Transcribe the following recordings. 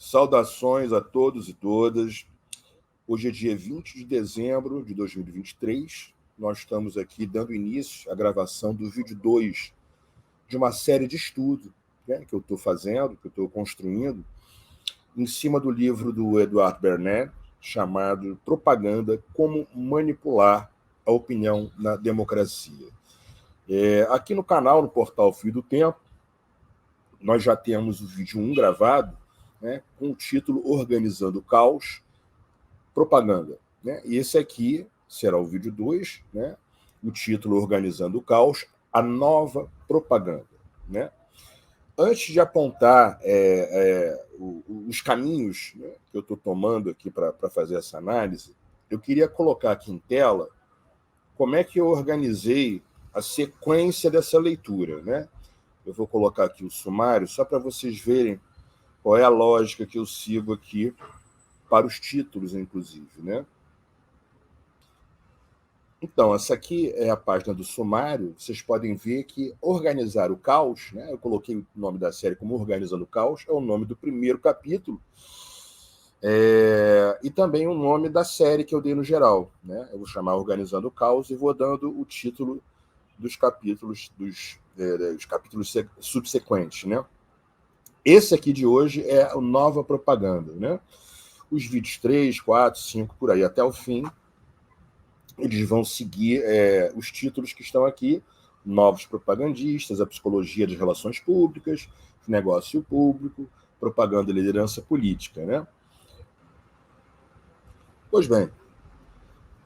Saudações a todos e todas. Hoje é dia 20 de dezembro de 2023. Nós estamos aqui dando início à gravação do vídeo 2 de uma série de estudo, né, que eu estou fazendo, que eu estou construindo, em cima do livro do Edward Bernays, chamado Propaganda: Como Manipular a Opinião na Democracia. Aqui no canal, no portal Fio do Tempo, nós já temos o vídeo 1 gravado, né, com o título Organizando o Caos, Propaganda. Né? E esse aqui será o vídeo 2, né, o título Organizando o Caos, a Nova Propaganda. Né? Antes de apontar os caminhos, né, que eu estou tomando aqui para fazer essa análise, eu queria colocar aqui em tela como é que eu organizei a sequência dessa leitura. Né? Eu vou colocar aqui o sumário só para vocês verem qual é a lógica que eu sigo aqui para os títulos, inclusive. Né? Então, essa aqui é a página do sumário. Vocês podem ver que Organizar o Caos, né? Eu coloquei o nome da série como Organizando o Caos, é o nome do primeiro capítulo, e também o nome da série que eu dei no geral. Né? Eu vou chamar Organizando o Caos e vou dando o título dos capítulos, dos capítulos subsequentes. Né? Esse aqui de hoje é a Nova Propaganda. Né? Os vídeos 3, 4, 5, por aí, até o fim, eles vão seguir os títulos que estão aqui: Novos Propagandistas, a Psicologia das Relações Públicas, Negócio Público, Propaganda e Liderança Política. Né? Pois bem,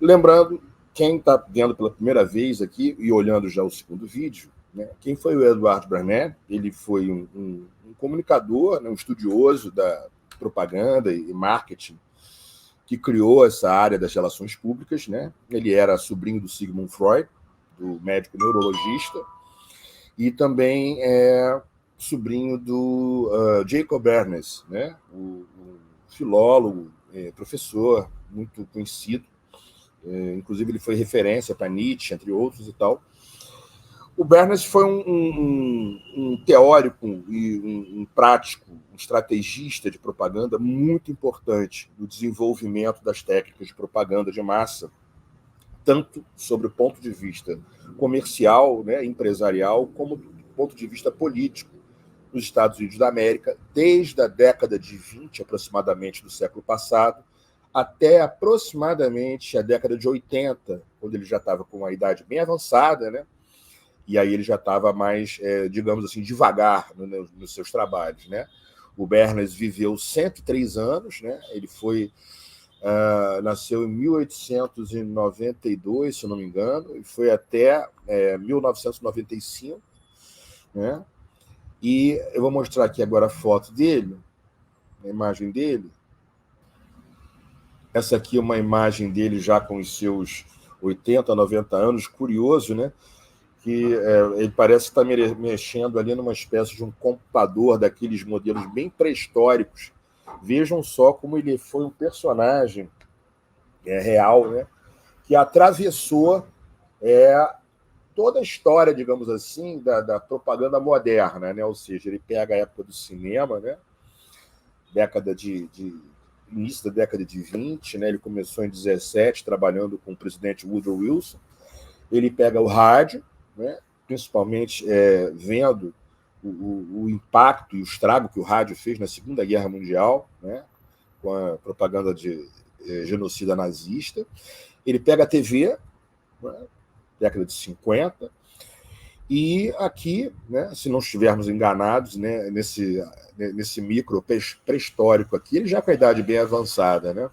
lembrando, quem está vendo pela primeira vez aqui e olhando já o segundo vídeo, né, quem foi o Edward Bernays? Ele foi um comunicador, né, um estudioso da propaganda e marketing, que criou essa área das relações públicas. Né? Ele era sobrinho do Sigmund Freud, do médico neurologista, e também sobrinho do Jacob Bernays, né? o filólogo, professor muito conhecido. Inclusive, ele foi referência para Nietzsche, entre outros e tal. O Bernays foi um teórico e um prático, um estrategista de propaganda muito importante no desenvolvimento das técnicas de propaganda de massa, tanto sobre o ponto de vista comercial, né, empresarial, como do ponto de vista político nos Estados Unidos da América, desde a década de 20, aproximadamente, do século passado, até aproximadamente a década de 80, quando ele já estava com uma idade bem avançada, né? E aí ele já estava mais, digamos assim, devagar nos seus trabalhos. Né? O Bernays viveu 103 anos, né? Ele nasceu em 1892, se eu não me engano, e foi até 1995. Né? E eu vou mostrar aqui agora a foto dele, a imagem dele. Essa aqui é uma imagem dele já com os seus 80, 90 anos, curioso, né? Que ele parece estar mexendo ali numa espécie de um computador daqueles modelos bem pré-históricos. Vejam só como ele foi um personagem real, né? Que atravessou toda a história, digamos assim, da propaganda moderna, né? Ou seja, ele pega a época do cinema, né? Início da década de 20, né? Ele começou em 17, trabalhando com o presidente Woodrow Wilson. Ele pega o rádio, né? Principalmente vendo o impacto e o estrago que o rádio fez na Segunda Guerra Mundial, né? Com a propaganda de genocida nazista. Ele pega a TV, né? Década de 50, e aqui, né, se não estivermos enganados, né, nesse micro pré-histórico aqui, ele já com a idade bem avançada. Né?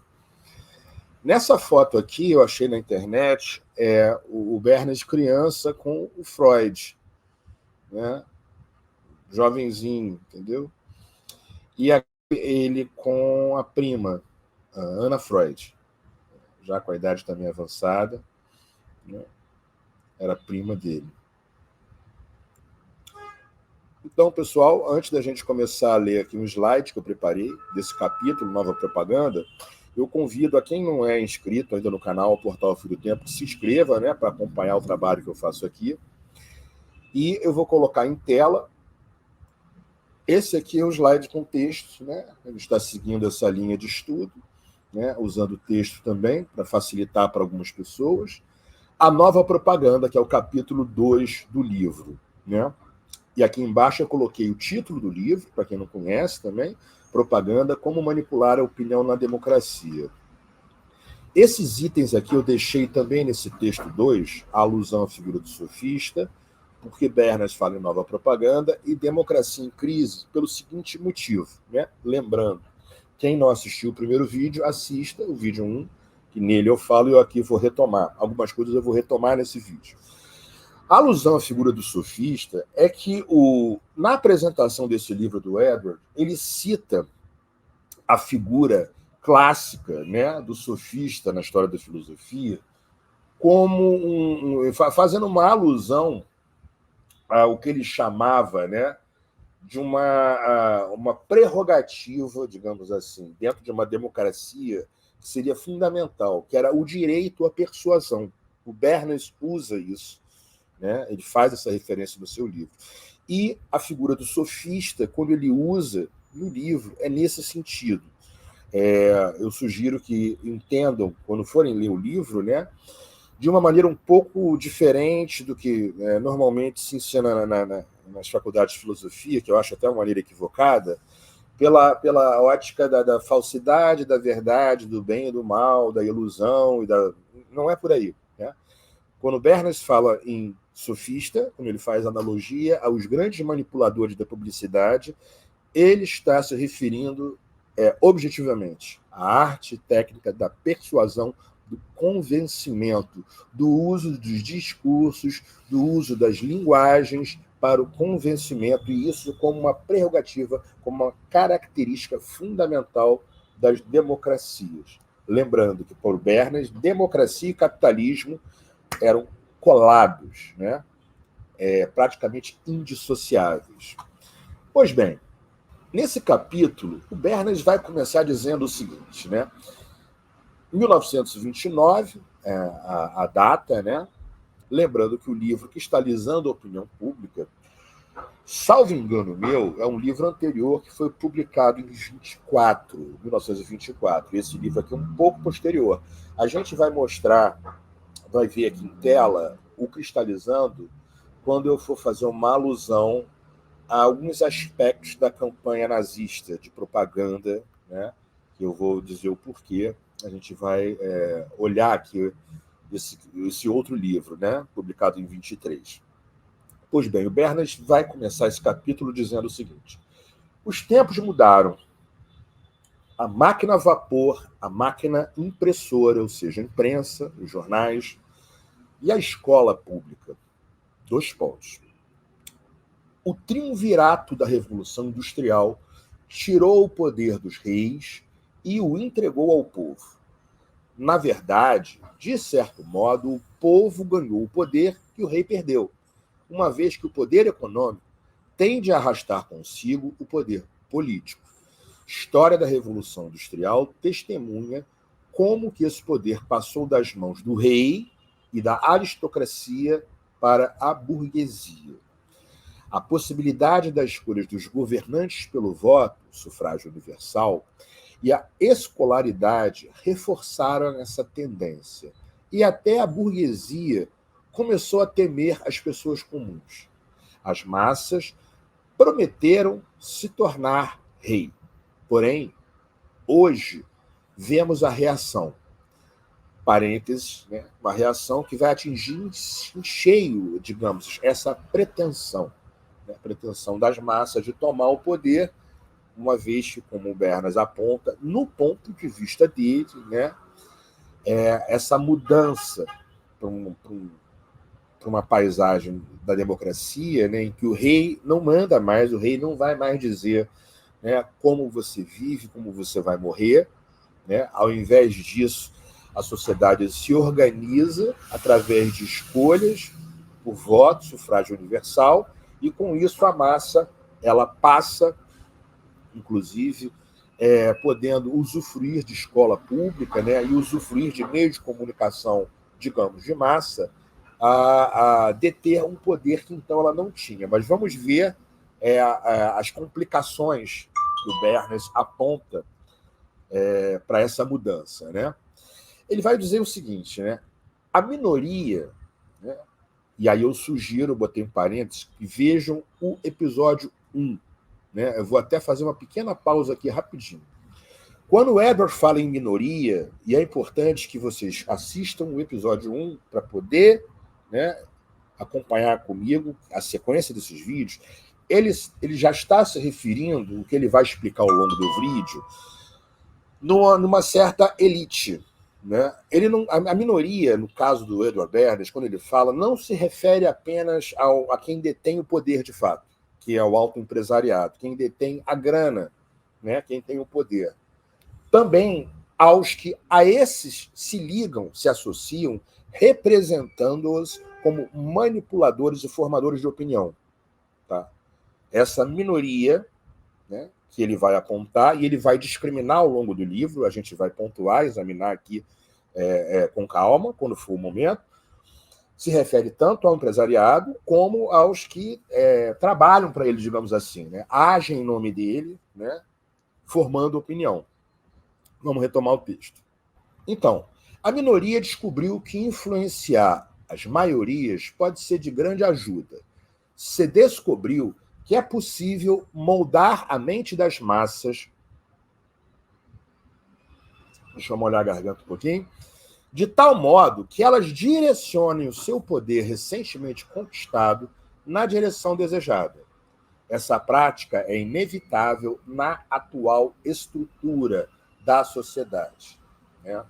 Nessa foto aqui, eu achei na internet o Bernays criança com o Freud, né? Jovenzinho, entendeu? E aqui ele com a prima, a Anna Freud, já com a idade também avançada, né? Era prima dele. Então, pessoal, antes da gente começar a ler aqui um slide que eu preparei desse capítulo, Nova Propaganda, eu convido a quem não é inscrito ainda no canal Portal Fio do Tempo, que se inscreva, né, para acompanhar o trabalho que eu faço aqui. E eu vou colocar em tela Esse aqui é o slide com texto, né? Ele está seguindo essa linha de estudo, né? Usando o texto também para facilitar para algumas pessoas. A nova propaganda, que é o capítulo 2 do livro, né? E aqui embaixo eu coloquei o título do livro, para quem não conhece também, Propaganda, como manipular a opinião na democracia. Esses itens aqui eu deixei também nesse texto 2, a alusão à figura do sofista, porque Bernas fala em nova propaganda, e democracia em crise, pelo seguinte motivo, né? Lembrando, quem não assistiu o primeiro vídeo, assista o vídeo 1, que nele eu falo e eu aqui vou retomar. Algumas coisas eu vou retomar nesse vídeo. A alusão à figura do sofista é que, na apresentação desse livro do Edward, ele cita a figura clássica, né, do sofista na história da filosofia como fazendo uma alusão ao que ele chamava, né, de uma prerrogativa, digamos assim, dentro de uma democracia que seria fundamental, que era o direito à persuasão. O Bernas usa isso, né? Ele faz essa referência no seu livro. E a figura do sofista, quando ele usa no livro, é nesse sentido. Eu sugiro que entendam, quando forem ler o livro, né, de uma maneira um pouco diferente do que normalmente se ensina nas faculdades de filosofia, que eu acho até uma maneira equivocada, pela ótica da falsidade, da verdade, do bem e do mal, da ilusão, não é por aí. Né? Quando Bernas fala em sofista, quando ele faz analogia aos grandes manipuladores da publicidade, ele está se referindo objetivamente à arte técnica da persuasão, do convencimento, do uso dos discursos, do uso das linguagens para o convencimento, e isso como uma prerrogativa, como uma característica fundamental das democracias. Lembrando que, por Bernas, democracia e capitalismo eram colados, né? Praticamente indissociáveis. Pois bem, nesse capítulo, o Bernas vai começar dizendo o seguinte, né? Em 1929, a data, né? Lembrando que o livro Cristalizando a Opinião Pública, salvo engano meu, é um livro anterior que foi publicado em 1924. Esse livro aqui é um pouco posterior. A gente vai mostrar, vai ver aqui em tela, o Cristalizando, quando eu for fazer uma alusão a alguns aspectos da campanha nazista de propaganda, né? Que eu vou dizer o porquê. A gente vai olhar aqui esse outro livro, né? Publicado em 23. Pois bem, o Bernas vai começar esse capítulo dizendo o seguinte: os tempos mudaram. A máquina a vapor, a máquina impressora, ou seja, a imprensa, os jornais, e a escola pública. 2 pontos. O triunvirato da Revolução Industrial tirou o poder dos reis e o entregou ao povo. Na verdade, de certo modo, o povo ganhou o poder que o rei perdeu, uma vez que o poder econômico tende a arrastar consigo o poder político. História da Revolução Industrial testemunha como que esse poder passou das mãos do rei e da aristocracia para a burguesia. A possibilidade das escolhas dos governantes pelo voto, sufrágio universal, e a escolaridade reforçaram essa tendência. E até a burguesia começou a temer as pessoas comuns. As massas prometeram se tornar rei. Porém, hoje, vemos a reação. Parênteses, né? Uma reação que vai atingir em cheio, digamos, essa pretensão. A pretensão das massas de tomar o poder, uma vez que, como o Bernas aponta, no ponto de vista dele, né, essa mudança para uma paisagem da democracia, né, em que o rei não manda mais, o rei não vai mais dizer, né, como você vive, como você vai morrer. Né? Ao invés disso, a sociedade se organiza através de escolhas por voto, sufrágio universal, e com isso a massa ela passa, inclusive, podendo usufruir de escola pública, né, e usufruir de meios de comunicação, digamos, de massa, a deter um poder que então ela não tinha. Mas vamos ver as complicações que o Bernays aponta para essa mudança, né? Ele vai dizer o seguinte, né? A minoria, né? E aí eu sugiro, botei em parênteses, que vejam o episódio 1. Né? Eu vou até fazer uma pequena pausa aqui rapidinho. Quando o Edward fala em minoria, e é importante que vocês assistam o episódio 1 para poder, né, acompanhar comigo a sequência desses vídeos, ele já está se referindo, o que ele vai explicar ao longo do vídeo, numa certa elite. Né? Ele não, a minoria, no caso do Edward Bernays, quando ele fala, não se refere apenas a quem detém o poder de fato, que é o alto empresariado, quem detém a grana, né? Quem tem o poder. Também aos que a esses se ligam, se associam, representando-os como manipuladores e formadores de opinião. Tá? Essa minoria, né, que ele vai apontar, e ele vai discriminar ao longo do livro, a gente vai pontuar, examinar aqui com calma, quando for o momento, se refere tanto ao empresariado como aos que trabalham para ele, digamos assim, né, agem em nome dele, né, formando opinião. Vamos retomar o texto. Então, a minoria descobriu que influenciar as maiorias pode ser de grande ajuda. Se descobriu que é possível moldar a mente das massas. Deixa eu molhar a garganta um pouquinho. De tal modo que elas direcionem o seu poder recentemente conquistado na direção desejada. Essa prática é inevitável na atual estrutura da sociedade. Né?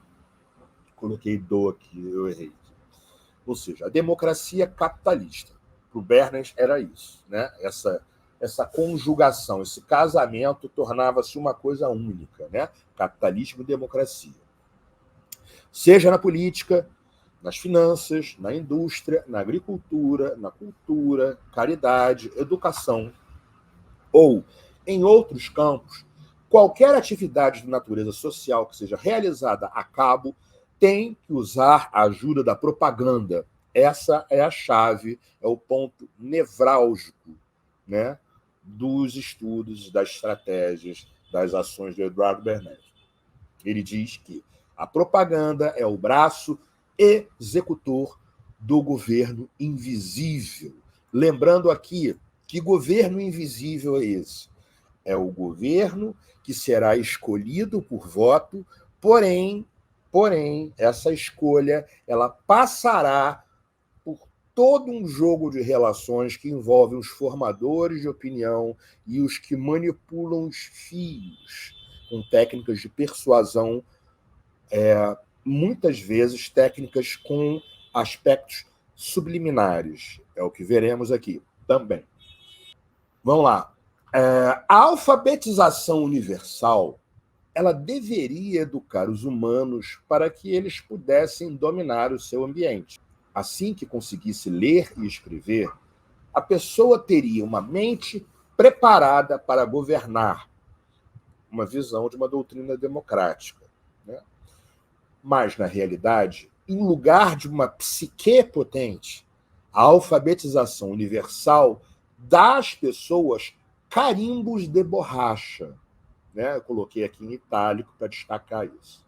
Coloquei aqui, eu errei. Ou seja, a democracia capitalista. Para o Bernays era isso. Né? Essa conjugação, esse casamento tornava-se uma coisa única. Né? Capitalismo e democracia. Seja na política, nas finanças, na indústria, na agricultura, na cultura, caridade, educação, ou em outros campos, qualquer atividade de natureza social que seja realizada a cabo tem que usar a ajuda da propaganda. Essa é a chave, é o ponto nevrálgico, né, dos estudos, das estratégias, das ações de Edward Bernays. Ele diz que a propaganda é o braço executor do governo invisível. Lembrando aqui, que governo invisível é esse? É o governo que será escolhido por voto, porém, essa escolha ela passará por todo um jogo de relações que envolve os formadores de opinião e os que manipulam os fios com técnicas de persuasão, muitas vezes técnicas com aspectos subliminares. É o que veremos aqui também. Vamos lá. A alfabetização universal ela deveria educar os humanos para que eles pudessem dominar o seu ambiente. Assim que conseguisse ler e escrever, a pessoa teria uma mente preparada para governar, uma visão de uma doutrina democrática. Né? Mas, na realidade, em lugar de uma psique potente, a alfabetização universal dá às pessoas carimbos de borracha. Né? Eu coloquei aqui em itálico para destacar isso.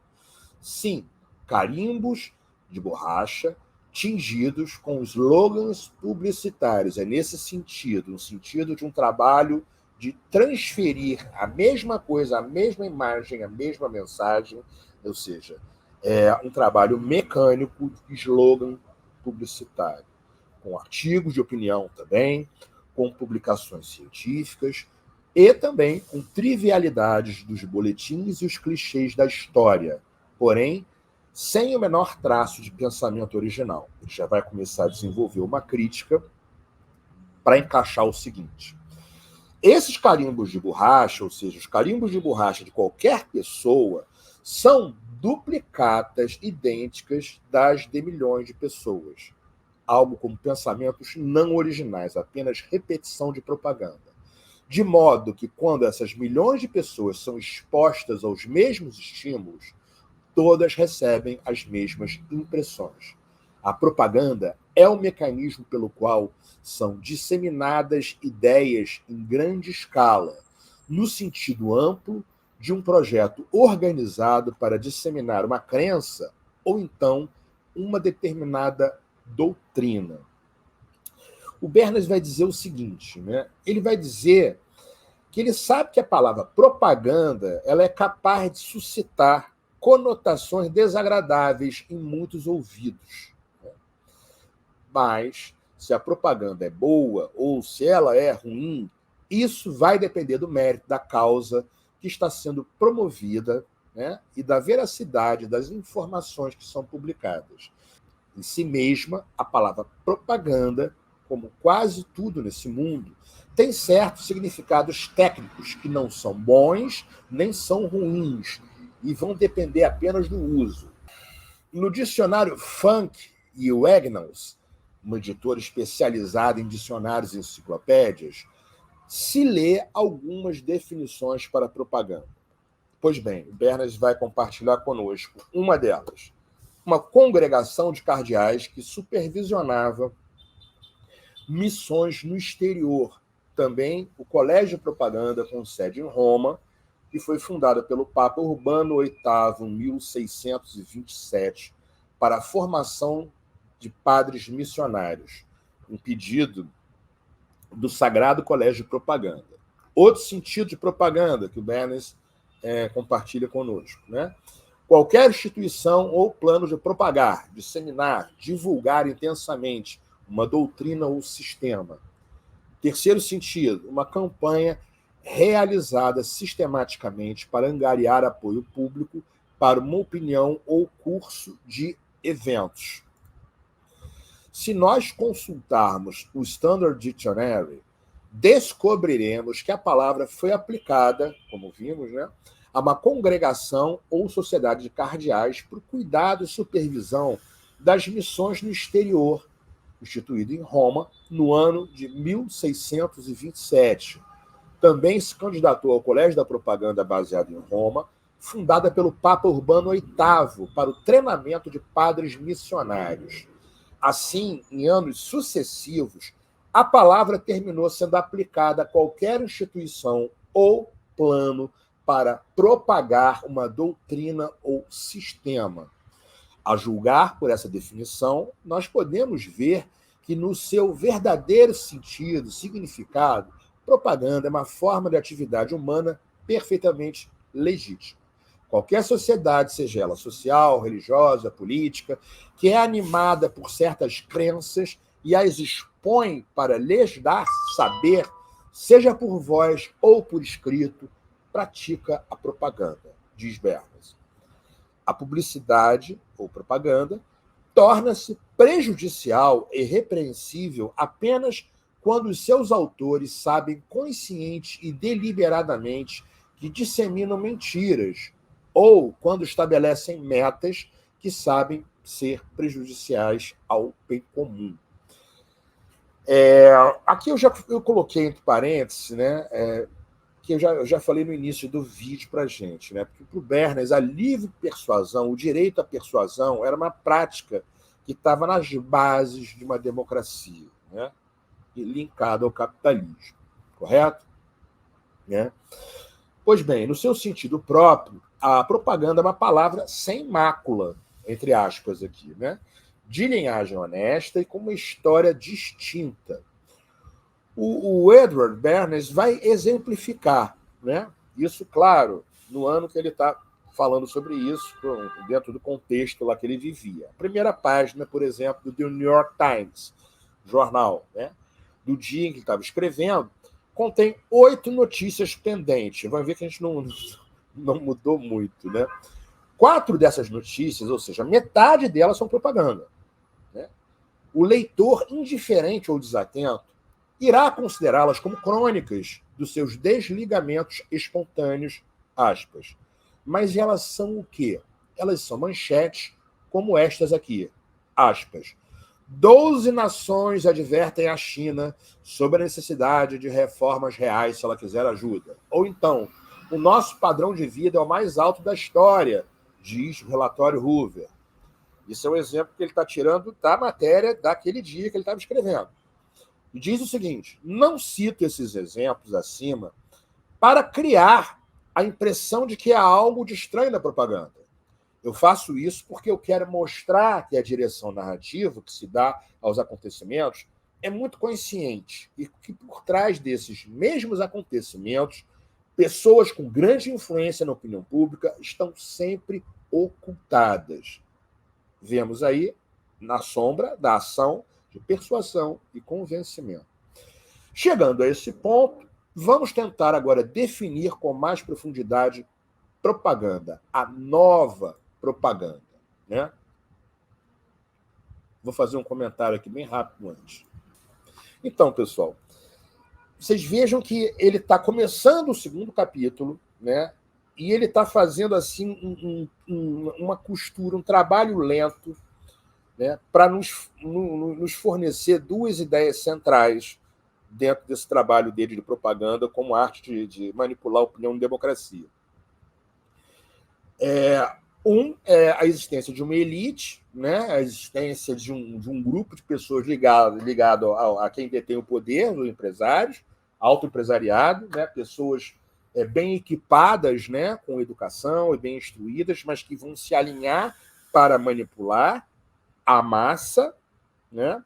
Sim, carimbos de borracha tingidos com slogans publicitários. É nesse sentido, no sentido de um trabalho de transferir a mesma coisa, a mesma imagem, a mesma mensagem, ou seja, é um trabalho mecânico de slogan publicitário, com artigos de opinião também, com publicações científicas e também com trivialidades dos boletins e os clichês da história, porém, sem o menor traço de pensamento original. Ele já vai começar a desenvolver uma crítica para encaixar o seguinte. Esses carimbos de borracha, ou seja, os carimbos de borracha de qualquer pessoa, são duplicatas idênticas das de milhões de pessoas. Algo como pensamentos não originais, apenas repetição de propaganda. De modo que, quando essas milhões de pessoas são expostas aos mesmos estímulos, todas recebem as mesmas impressões. A propaganda é o mecanismo pelo qual são disseminadas ideias em grande escala, no sentido amplo de um projeto organizado para disseminar uma crença ou então uma determinada doutrina. O Bernas vai dizer o seguinte, né? Ele vai dizer que ele sabe que a palavra propaganda ela é capaz de suscitar conotações desagradáveis em muitos ouvidos. Mas, se a propaganda é boa ou se ela é ruim, isso vai depender do mérito da causa que está sendo promovida, né, e da veracidade das informações que são publicadas. Em si mesma, a palavra propaganda, como quase tudo nesse mundo, tem certos significados técnicos que não são bons nem são ruins e vão depender apenas do uso. No dicionário Funk e Wegnaus, um editor especializado em dicionários e enciclopédias, se lê algumas definições para propaganda. Pois bem, o Bernas vai compartilhar conosco uma delas. Uma congregação de cardeais que supervisionava missões no exterior. Também o Colégio de Propaganda, com sede em Roma, que foi fundado pelo Papa Urbano VIII em 1627 para a formação de padres missionários, um pedido do Sagrado Colégio de Propaganda. Outro sentido de propaganda que o Bernas compartilha conosco, né? Qualquer instituição ou plano de propagar, disseminar, divulgar intensamente uma doutrina ou sistema. Terceiro sentido, uma campanha realizada sistematicamente para angariar apoio público para uma opinião ou curso de eventos. Se nós consultarmos o Standard Dictionary, descobriremos que a palavra foi aplicada, como vimos, né, a uma congregação ou sociedade de cardeais para o cuidado e supervisão das missões no exterior, instituído em Roma no ano de 1627. Também se candidatou ao Colégio da Propaganda baseado em Roma, fundada pelo Papa Urbano VIII para o treinamento de padres missionários. Assim, em anos sucessivos, a palavra terminou sendo aplicada a qualquer instituição ou plano para propagar uma doutrina ou sistema. A julgar por essa definição, nós podemos ver que, no seu verdadeiro sentido, significado, propaganda é uma forma de atividade humana perfeitamente legítima. Qualquer sociedade, seja ela social, religiosa, política, que é animada por certas crenças e as expõe para lhes dar saber, seja por voz ou por escrito, pratica a propaganda, diz Bernas. A publicidade, ou propaganda, torna-se prejudicial e repreensível apenas quando os seus autores sabem consciente e deliberadamente que disseminam mentiras, ou quando estabelecem metas que sabem ser prejudiciais ao bem comum. Aqui eu coloquei entre parênteses, né, que eu já falei no início do vídeo para a gente, né, porque para o Bernas, a livre persuasão, o direito à persuasão, era uma prática que estava nas bases de uma democracia, né, linkada ao capitalismo, correto? Né? Pois bem, no seu sentido próprio, a propaganda é uma palavra sem mácula, entre aspas aqui, né? De linhagem honesta e com uma história distinta. O Edward Bernays vai exemplificar, né? Isso, claro, no ano que ele está falando sobre isso, dentro do contexto lá que ele vivia. A primeira página, por exemplo, do The New York Times, jornal, né? Do dia em que ele estava escrevendo, contém 8 notícias pendentes. Vai ver que a gente não mudou muito, né? 4 dessas notícias, ou seja, metade delas são propaganda, né? O leitor indiferente ou desatento irá considerá-las como crônicas dos seus desligamentos espontâneos, aspas. Mas elas são o quê? Elas são manchetes como estas aqui, aspas. 12 nações advertem a China sobre a necessidade de reformas reais se ela quiser ajuda. Ou então, o nosso padrão de vida é o mais alto da história, diz o relatório Hoover. Isso é um exemplo que ele está tirando da matéria daquele dia que ele estava escrevendo. E diz o seguinte: não cito esses exemplos acima para criar a impressão de que há algo de estranho na propaganda. Eu faço isso porque eu quero mostrar que a direção narrativa que se dá aos acontecimentos é muito consciente e que por trás desses mesmos acontecimentos, pessoas com grande influência na opinião pública estão sempre ocultadas. Vemos aí na sombra da ação de persuasão e convencimento. Chegando a esse ponto, vamos tentar agora definir com mais profundidade propaganda, a nova propaganda, né? Vou fazer um comentário aqui bem rápido antes. Então, pessoal, vocês vejam que ele está começando o segundo capítulo, né? E ele está fazendo assim uma costura, um trabalho lento, né? Para nos fornecer duas ideias centrais dentro desse trabalho dele de propaganda como arte de manipular a opinião em democracia. É a existência de uma elite, né? A existência de um grupo de pessoas ligado a quem detém o poder, os empresários, autoempresariado, né? Pessoas bem equipadas, né? Com educação e bem instruídas, mas que vão se alinhar para manipular a massa, né?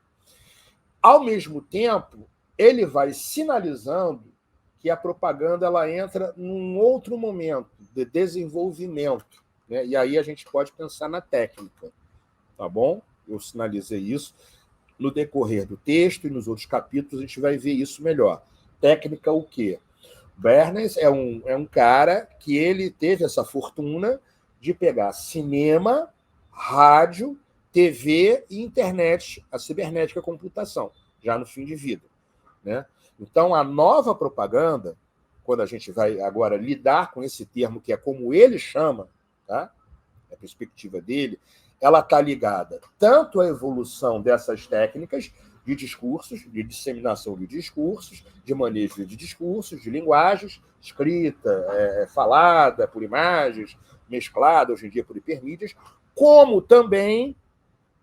Ao mesmo tempo, ele vai sinalizando que a propaganda ela entra num outro momento de desenvolvimento, né? E aí a gente pode pensar na técnica, tá bom? Eu sinalizei isso. No decorrer do texto e nos outros capítulos a gente vai ver isso melhor. Técnica o quê? Bernays é um cara que ele teve essa fortuna de pegar cinema, rádio, TV e internet, a cibernética a computação, já no fim de vida, né? Então, a nova propaganda, quando a gente vai agora lidar com esse termo, que é como ele chama, tá? A perspectiva dele, ela está ligada tanto à evolução dessas técnicas de discursos, de disseminação de discursos, de manejo de discursos, de linguagens, escrita, falada por imagens, mesclada hoje em dia por hipermídias, como também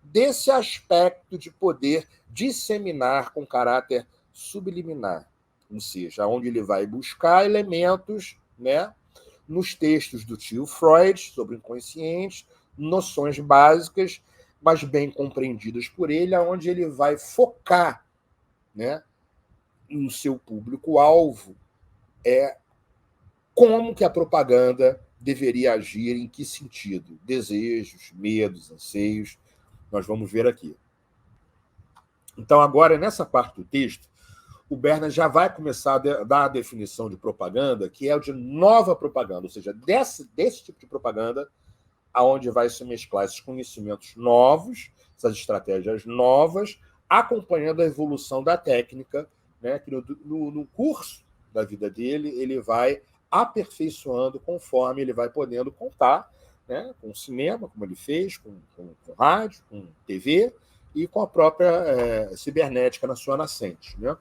desse aspecto de poder disseminar com caráter subliminar, ou seja, onde ele vai buscar elementos, né, nos textos do tio Freud sobre o inconsciente, noções básicas, mas bem compreendidas por ele, aonde ele vai focar, né, no seu público-alvo, como que a propaganda deveria agir, em que sentido? Desejos, medos, anseios, nós vamos ver aqui. Então, agora, nessa parte do texto, o Bernays já vai começar a dar a definição de propaganda, que é o de nova propaganda, ou seja, desse tipo de propaganda, aonde vai se mesclar esses conhecimentos novos, essas estratégias novas, acompanhando a evolução da técnica, né, que no curso da vida dele, ele vai aperfeiçoando conforme ele vai podendo contar, né, com cinema, como ele fez, com rádio, com TV e com a própria cibernética na sua nascente, né?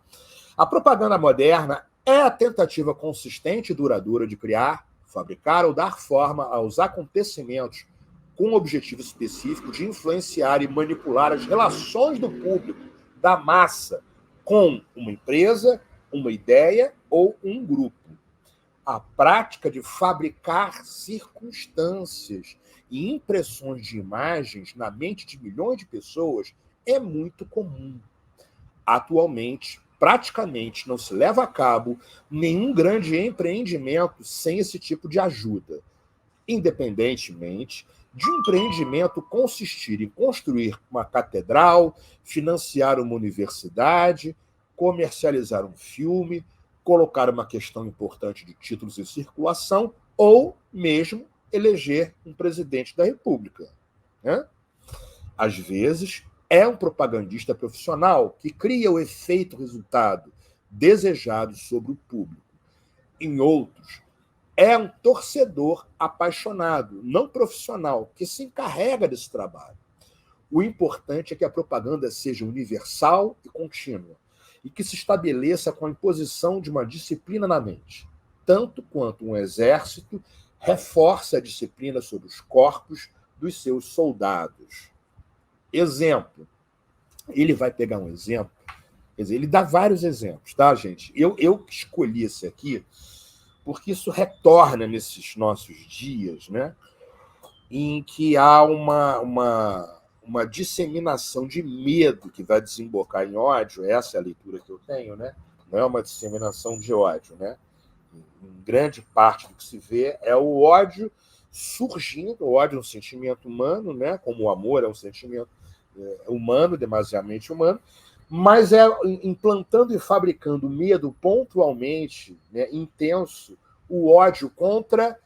A propaganda moderna é a tentativa consistente e duradoura de criar, fabricar ou dar forma aos acontecimentos com o objetivo específico de influenciar e manipular as relações do público, da massa, com uma empresa, uma ideia ou um grupo. A prática de fabricar circunstâncias e impressões de imagens na mente de milhões de pessoas é muito comum. Atualmente, praticamente não se leva a cabo nenhum grande empreendimento sem esse tipo de ajuda, independentemente de um empreendimento consistir em construir uma catedral, financiar uma universidade, comercializar um filme, colocar uma questão importante de títulos em circulação ou mesmo eleger um presidente da República, né? Às vezes, é um propagandista profissional que cria o efeito resultado desejado sobre o público. Em outros, é um torcedor apaixonado, não profissional, que se encarrega desse trabalho. O importante é que a propaganda seja universal e contínua, e que se estabeleça com a imposição de uma disciplina na mente, tanto quanto um exército reforça a disciplina sobre os corpos dos seus soldados. Exemplo. Ele vai pegar um exemplo, quer dizer, ele dá vários exemplos, tá, gente? Eu escolhi esse aqui porque isso retorna nesses nossos dias, né? Em que há uma disseminação de medo que vai desembocar em ódio, essa é a leitura que eu tenho, né? Não é uma disseminação de ódio, né? Em grande parte do que se vê é o ódio surgindo, o ódio é um sentimento humano, né? Como o amor é um sentimento humano, demasiadamente humano, mas é implantando e fabricando medo pontualmente, né, intenso, o ódio contra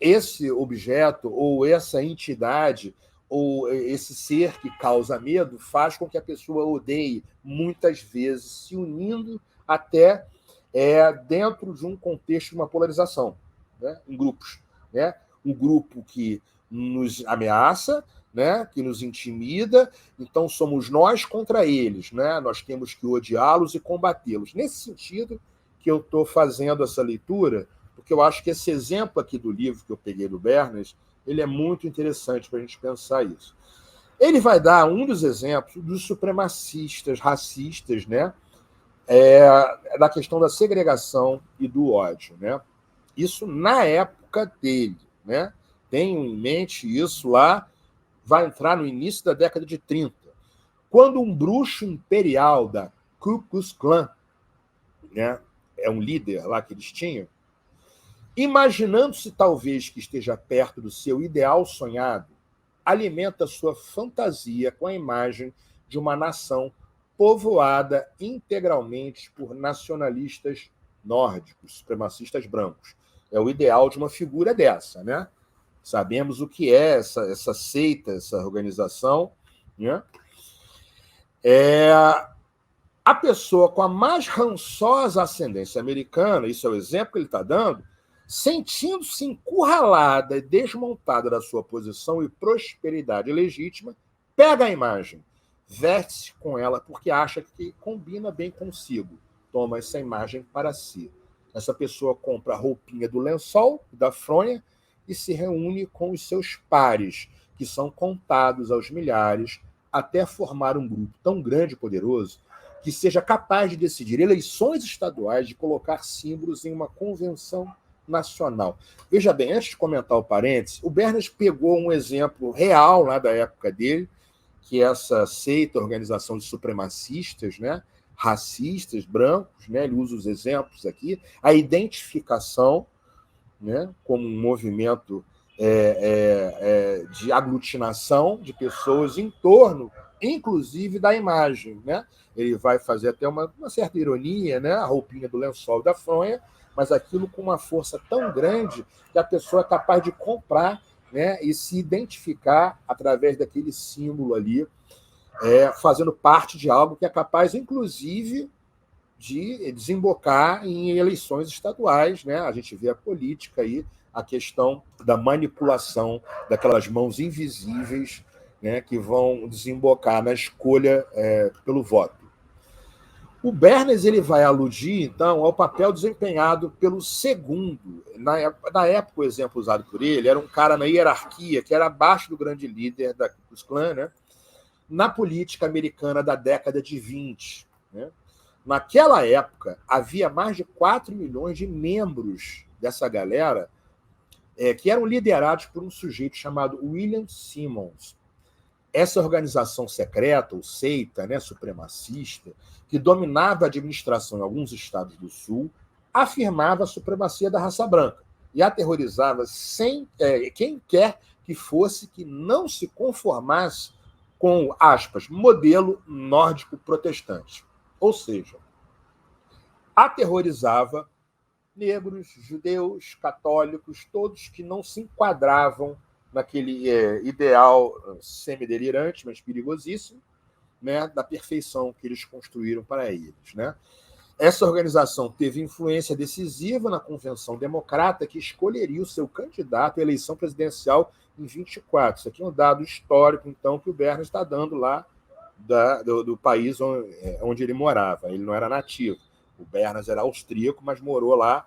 esse objeto ou essa entidade ou esse ser que causa medo faz com que a pessoa odeie, muitas vezes se unindo até dentro de um contexto de uma polarização, né, em grupos. Né? Um grupo que nos ameaça, né, que nos intimida, então somos nós contra eles. Né? Nós temos que odiá-los e combatê-los. Nesse sentido que eu estou fazendo essa leitura, porque eu acho que esse exemplo aqui do livro que eu peguei do Bernays, ele é muito interessante para a gente pensar isso. Ele vai dar um dos exemplos dos supremacistas, racistas, né? Da questão da segregação e do ódio. Né? Isso na época dele. Né? Tenham em mente isso lá, vai entrar no início da década de 30, quando um bruxo imperial da Ku Klux Klan, né? É um líder lá que eles tinham, imaginando-se talvez que esteja perto do seu ideal sonhado, alimenta sua fantasia com a imagem de uma nação povoada integralmente por nacionalistas nórdicos, supremacistas brancos. É o ideal de uma figura dessa, né? Sabemos o que é essa seita, essa organização, né? A pessoa com a mais rançosa ascendência americana, isso é o exemplo que ele está dando, sentindo-se encurralada e desmontada da sua posição e prosperidade legítima, pega a imagem, veste-se com ela porque acha que combina bem consigo, toma essa imagem para si. Essa pessoa compra a roupinha do lençol, da fronha, e se reúne com os seus pares, que são contados aos milhares, até formar um grupo tão grande e poderoso que seja capaz de decidir eleições estaduais, de colocar símbolos em uma convenção nacional. Veja bem, antes de comentar o parênteses, o Bernays pegou um exemplo real lá da época dele, que é essa seita, organização de supremacistas, né, racistas, brancos, né, ele usa os exemplos aqui, a identificação, né, como um movimento de aglutinação de pessoas em torno, inclusive, da imagem. Né? Ele vai fazer até uma certa ironia, né? A roupinha do lençol e da fronha, mas aquilo com uma força tão grande que a pessoa é capaz de comprar, né, e se identificar através daquele símbolo ali, fazendo parte de algo que é capaz, inclusive, de desembocar em eleições estaduais. Né? A gente vê a política aí, a questão da manipulação daquelas mãos invisíveis, né, que vão desembocar na escolha pelo voto. O Bernays ele vai aludir, então, ao papel desempenhado pelo segundo. Na época, o exemplo usado por ele era um cara na hierarquia que era abaixo do grande líder da Ku Klux Klan, né, na política americana da década de 20. Né? Naquela época, havia mais de 4 milhões de membros dessa galera que eram liderados por um sujeito chamado William Simmons. Essa organização secreta, ou seita, né, supremacista, que dominava a administração em alguns estados do Sul, afirmava a supremacia da raça branca e aterrorizava quem quer que fosse que não se conformasse com, aspas, modelo nórdico protestante. Ou seja, aterrorizava negros, judeus, católicos, todos que não se enquadravam naquele ideal semi-delirante, mas perigosíssimo, né, da perfeição que eles construíram para eles. Né? Essa organização teve influência decisiva na Convenção Democrata, que escolheria o seu candidato à eleição presidencial em 24. Isso aqui é um dado histórico, então, que o Bernays está dando lá do país onde ele morava. Ele não era nativo. O Bernays era austríaco, mas morou lá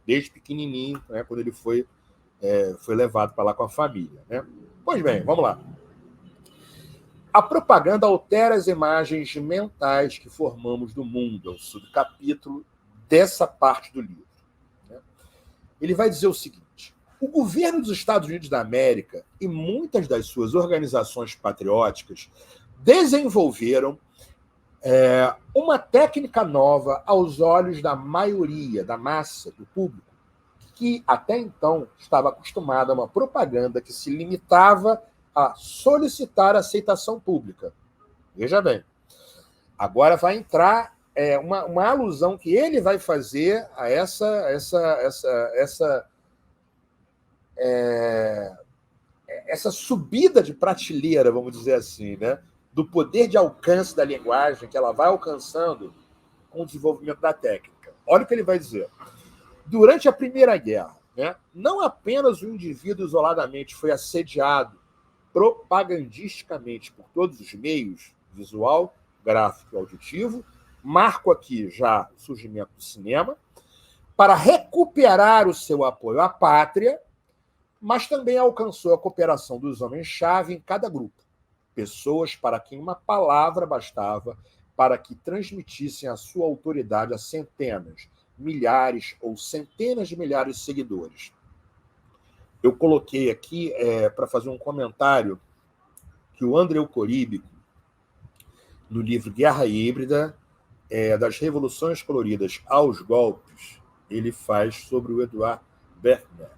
desde pequenininho, né, quando ele foi levado para lá com a família. Né? Pois bem, vamos lá. A propaganda altera as imagens mentais que formamos do mundo, é o subcapítulo dessa parte do livro. Ele vai dizer o seguinte: o governo dos Estados Unidos da América e muitas das suas organizações patrióticas desenvolveram uma técnica nova aos olhos da maioria, da massa, do público, que até então estava acostumada a uma propaganda que se limitava a solicitar aceitação pública. Veja bem, agora vai entrar uma alusão que ele vai fazer a essa subida de prateleira, vamos dizer assim, né? Do poder de alcance da linguagem que ela vai alcançando com o desenvolvimento da técnica. Olha o que ele vai dizer. Durante a Primeira Guerra, né, não apenas o indivíduo isoladamente foi assediado propagandisticamente por todos os meios, visual, gráfico e auditivo, marco aqui já o surgimento do cinema, para recuperar o seu apoio à pátria, mas também alcançou a cooperação dos homens-chave em cada grupo, pessoas para quem uma palavra bastava para que transmitissem a sua autoridade a centenas, milhares ou centenas de milhares de seguidores. Eu coloquei aqui para fazer um comentário que o Andrei Coríbico, no livro Guerra Híbrida, das Revoluções Coloridas aos Golpes, ele faz sobre o Edward Berkner.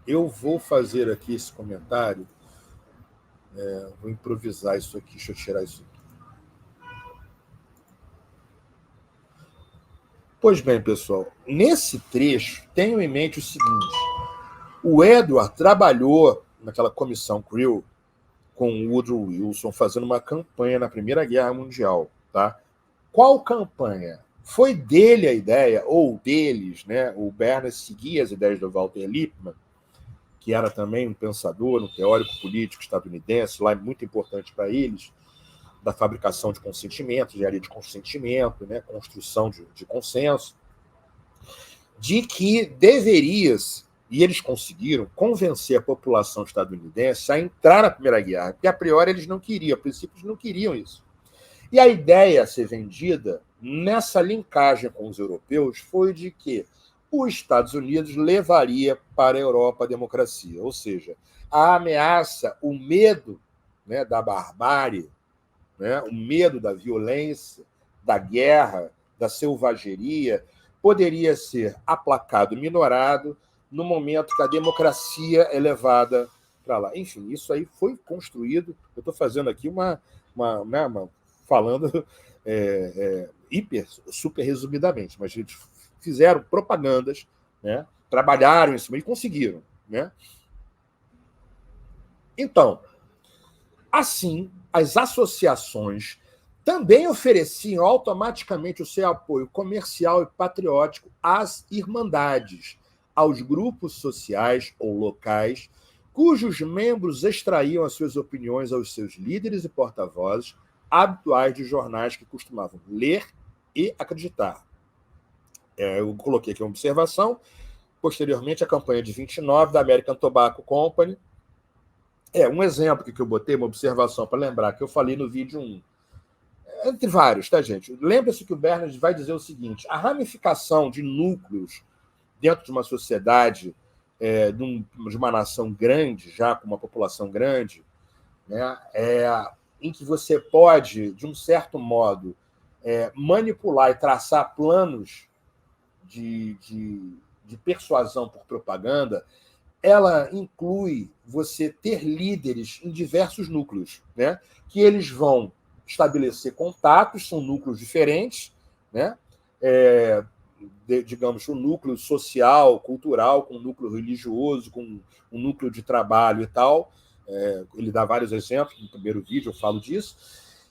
Eu vou fazer aqui esse comentário, vou improvisar isso aqui, deixa eu tirar isso aqui. Pois bem, pessoal, nesse trecho, tenham em mente o seguinte: o Edward trabalhou naquela comissão Creel com o Woodrow Wilson, fazendo uma campanha na Primeira Guerra Mundial. Tá? Qual campanha? Foi dele a ideia, ou deles, né? O Berkner seguia as ideias do Walter Lippmann, que era também um pensador, um teórico político estadunidense, lá muito importante para eles, da fabricação de consentimento, engenharia de consentimento, né, construção de consenso, de que deveria-se, e eles conseguiram, convencer a população estadunidense a entrar na Primeira Guerra, porque a priori eles não queriam, a princípio eles não queriam isso. E a ideia a ser vendida nessa linkagem com os europeus foi de que os Estados Unidos levaria para a Europa a democracia, ou seja, a ameaça, o medo, né, da barbárie, né, o medo da violência, da guerra, da selvageria, poderia ser aplacado, minorado, no momento que a democracia é levada para lá. Enfim, isso aí foi construído. Eu estou fazendo aqui falando super resumidamente, mas eles fizeram propagandas, né, trabalharam em cima e conseguiram. Né? Então, assim, as associações também ofereciam automaticamente o seu apoio comercial e patriótico às irmandades, aos grupos sociais ou locais, cujos membros extraíam as suas opiniões aos seus líderes e porta-vozes habituais de jornais que costumavam ler e acreditar. Eu coloquei aqui uma observação. Posteriormente, a campanha de 29 da American Tobacco Company. Um exemplo que eu botei, uma observação para lembrar, que eu falei no vídeo 1. Entre vários, tá, gente? Lembre-se que o Bernard vai dizer o seguinte: a ramificação de núcleos dentro de uma sociedade, de uma nação grande, já com uma população grande, né, em que você pode, de um certo modo, manipular e traçar planos de persuasão por propaganda, ela inclui você ter líderes em diversos núcleos, né, que eles vão estabelecer contatos, são núcleos diferentes, né, digamos, um núcleo social, cultural, com um núcleo religioso, com um núcleo de trabalho e tal. Ele dá vários exemplos, no primeiro vídeo eu falo disso,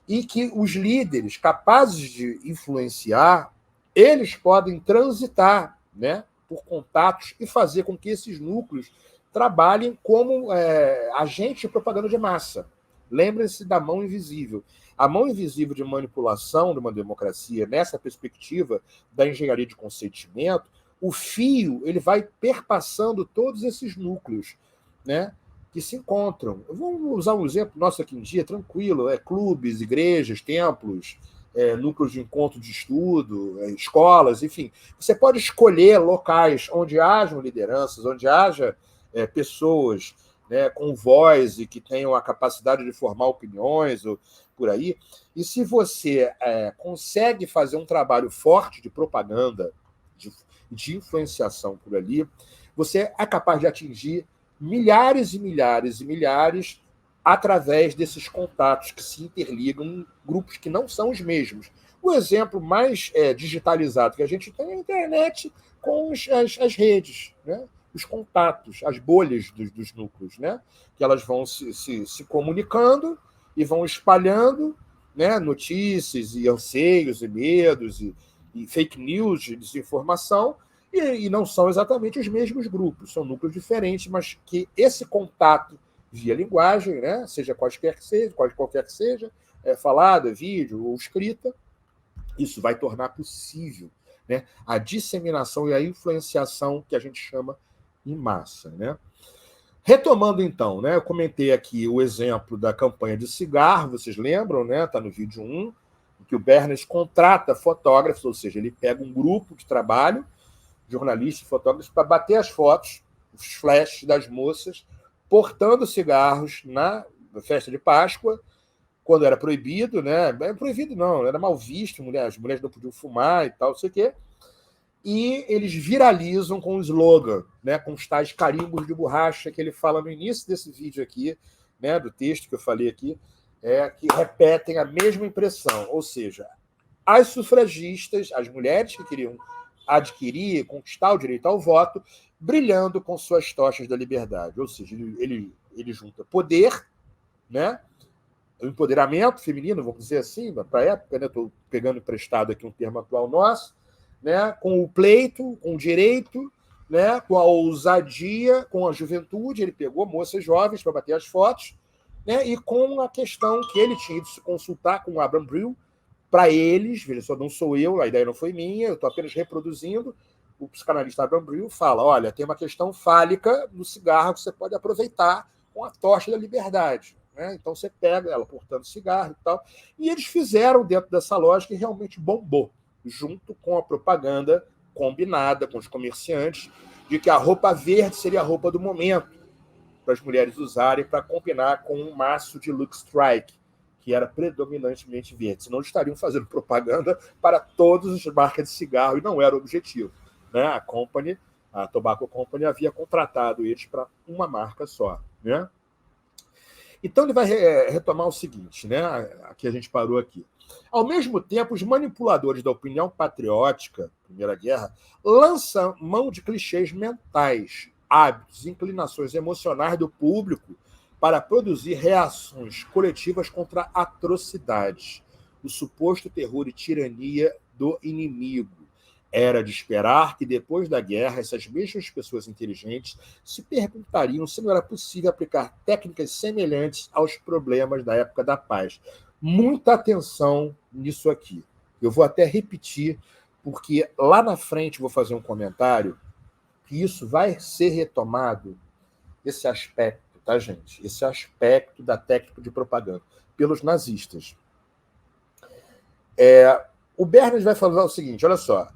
e que os líderes capazes de influenciar, eles podem transitar, né, por contatos e fazer com que esses núcleos trabalhem como agente de propaganda de massa. Lembrem-se da mão invisível. A mão invisível de manipulação de uma democracia, nessa perspectiva da engenharia de consentimento, o fio ele vai perpassando todos esses núcleos, né, que se encontram. Vamos usar um exemplo nosso aqui em dia, tranquilo, clubes, igrejas, templos, núcleos de encontro de estudo, escolas, enfim. Você pode escolher locais onde hajam lideranças, onde haja pessoas, né, com voz e que tenham a capacidade de formar opiniões, ou por aí. E se você consegue fazer um trabalho forte de propaganda, de influenciação por ali, você é capaz de atingir milhares e milhares e milhares através desses contatos que se interligam em grupos que não são os mesmos. O exemplo mais digitalizado que a gente tem é a internet com as redes, né? Os contatos, as bolhas dos núcleos, né? Que elas vão se comunicando e vão espalhando, né? Notícias e anseios e medos e fake news de desinformação, e não são exatamente os mesmos grupos, são núcleos diferentes, mas que esse contato via linguagem, né, seja qualquer que seja, falada, vídeo ou escrita, isso vai tornar possível, né, a disseminação e a influenciação que a gente chama em massa. Né? Retomando, então, né, eu comentei aqui o exemplo da campanha de cigarro, vocês lembram, né? Está no vídeo 1, em que o Bernays contrata fotógrafos, ou seja, ele pega um grupo de trabalho, jornalistas e fotógrafos, para bater as fotos, os flashes das moças, portando cigarros na festa de Páscoa, quando era proibido, né? Proibido não, era mal visto, as mulheres não podiam fumar e tal, não sei o quê. E eles viralizam com o slogan, né? Com os tais carimbos de borracha que ele fala no início desse vídeo aqui, né? Do texto que eu falei aqui, que repetem a mesma impressão, ou seja, as sufragistas, as mulheres que queriam adquirir, conquistar o direito ao voto, brilhando com suas tochas da liberdade. Ou seja, ele junta poder, né? O empoderamento feminino, vamos dizer assim, para a época, né? Estou pegando emprestado aqui um termo atual nosso, né? Com o pleito, com o direito, né? Com a ousadia, com a juventude. Ele pegou moças jovens para bater as fotos, né? E com a questão que ele tinha de se consultar com o Abraham Brill, para eles, veja só, não sou eu, a ideia não foi minha, eu estou apenas reproduzindo. O psicanalista Abraham Brill fala, olha, tem uma questão fálica no cigarro que você pode aproveitar com a tocha da liberdade. Né? Então você pega ela portando cigarro e tal. E eles fizeram dentro dessa lógica e realmente bombou, junto com a propaganda combinada com os comerciantes, de que a roupa verde seria a roupa do momento para as mulheres usarem para combinar com um maço de Lucky Strike, que era predominantemente verde. Senão eles estariam fazendo propaganda para todas as marcas de cigarro, e não era o objetivo. Né? A Tobacco Company, havia contratado eles para uma marca só. Né? Então ele vai retomar o seguinte, né? Aqui a gente parou aqui. Ao mesmo tempo, os manipuladores da opinião patriótica, Primeira Guerra, lançam mão de clichês mentais, hábitos, inclinações emocionais do público para produzir reações coletivas contra atrocidades, o suposto terror e tirania do inimigo. Era de esperar que, depois da guerra, essas mesmas pessoas inteligentes se perguntariam se não era possível aplicar técnicas semelhantes aos problemas da época da paz. Muita atenção nisso aqui. Eu vou até repetir, porque lá na frente vou fazer um comentário que isso vai ser retomado, esse aspecto, tá, gente? Esse aspecto da técnica de propaganda pelos nazistas. O Bernays vai falar o seguinte, olha só,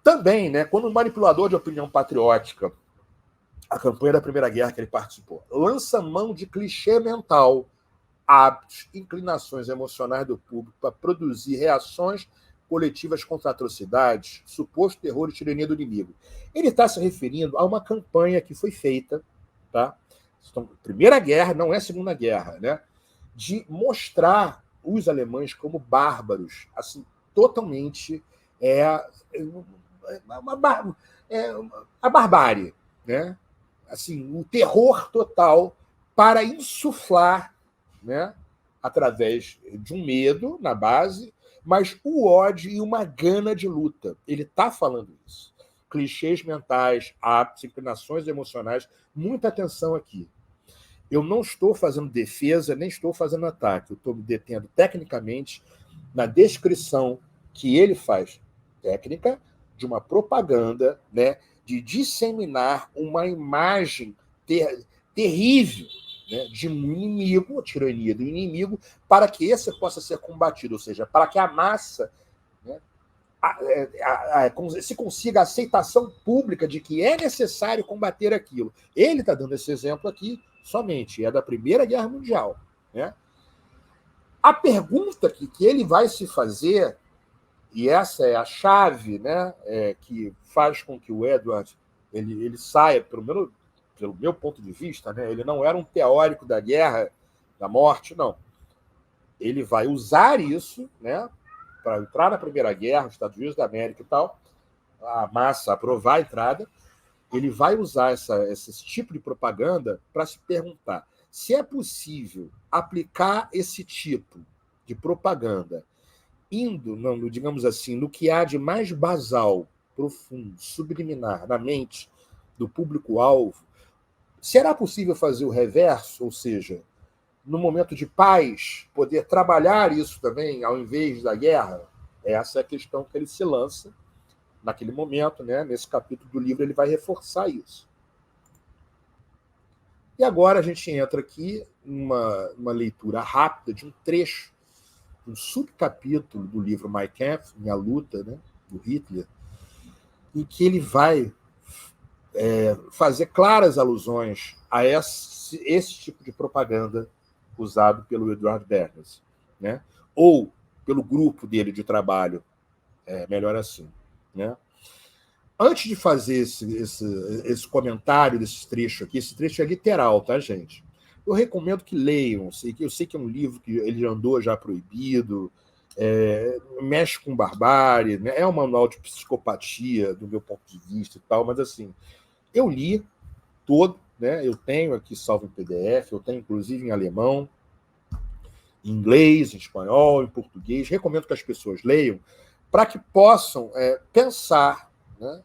também, né, quando o manipulador de opinião patriótica, a campanha da Primeira Guerra que ele participou, lança mão de clichê mental, hábitos, inclinações emocionais do público para produzir reações coletivas contra atrocidades, suposto terror e tirania do inimigo. Ele está se referindo a uma campanha que foi feita, tá? Então, Primeira Guerra, não é Segunda Guerra, né? De mostrar os alemães como bárbaros, assim, totalmente a barbárie, né? Assim, o terror total para insuflar, né, através de um medo na base, mas o ódio e uma gana de luta. Ele está falando isso. Clichês mentais, hábitos, inclinações emocionais. Muita atenção aqui. Eu não estou fazendo defesa, nem estou fazendo ataque. Eu estou me detendo tecnicamente na descrição que ele faz, técnica de uma propaganda, né, de disseminar uma imagem terrível, né, de um inimigo, a tirania do inimigo, para que esse possa ser combatido, ou seja, para que a massa, né, se consiga a aceitação pública de que é necessário combater aquilo. Ele está dando esse exemplo aqui somente, é da Primeira Guerra Mundial. Né? A pergunta que ele vai se fazer, e essa é a chave, né, que faz com que o Edward ele saia, pelo meu ponto de vista, né, ele não era um teórico da guerra, da morte, não. Ele vai usar isso, né, para entrar na Primeira Guerra, os Estados Unidos da América e tal, a massa aprovar a entrada, ele vai usar esse tipo de propaganda para se perguntar se é possível aplicar esse tipo de propaganda indo, não, digamos assim, no que há de mais basal, profundo, subliminar na mente do público-alvo. Será possível fazer o reverso, ou seja, no momento de paz, poder trabalhar isso também, ao invés da guerra? Essa é a questão que ele se lança naquele momento, né? Nesse capítulo do livro, ele vai reforçar isso. E agora a gente entra aqui numa leitura rápida de um trecho, um subcapítulo do livro Mein Kampf, Minha Luta, né? Do Hitler, em que ele vai fazer claras alusões a esse tipo de propaganda usado pelo Edward Bernays, né? Ou pelo grupo dele de trabalho, melhor assim. Né? Antes de fazer esse comentário desse trecho aqui, esse trecho é literal, tá, gente? Eu recomendo que leiam. Eu sei que é um livro que ele andou já proibido, mexe com barbárie, né? É um manual de psicopatia, do meu ponto de vista e tal, mas assim, eu li todo, né? Eu tenho aqui salvo em PDF, eu tenho inclusive em alemão, em inglês, em espanhol, em português. Recomendo que as pessoas leiam para que possam pensar, né,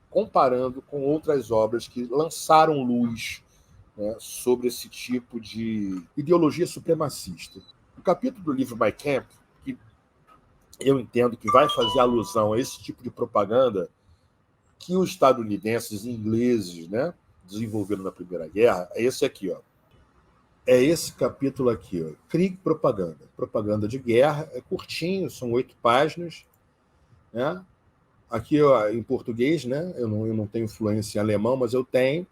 comparando com outras obras que lançaram luz, né, sobre esse tipo de ideologia supremacista. O capítulo do livro Mein Kampf, que eu entendo que vai fazer alusão a esse tipo de propaganda que os estadunidenses e ingleses, né, desenvolveram na Primeira Guerra, é esse aqui, ó. É esse capítulo aqui, ó. Krieg Propaganda. Propaganda de guerra, é curtinho, são 8 páginas, né? Aqui, ó, em português, né? Eu não tenho influência em alemão, mas eu tenho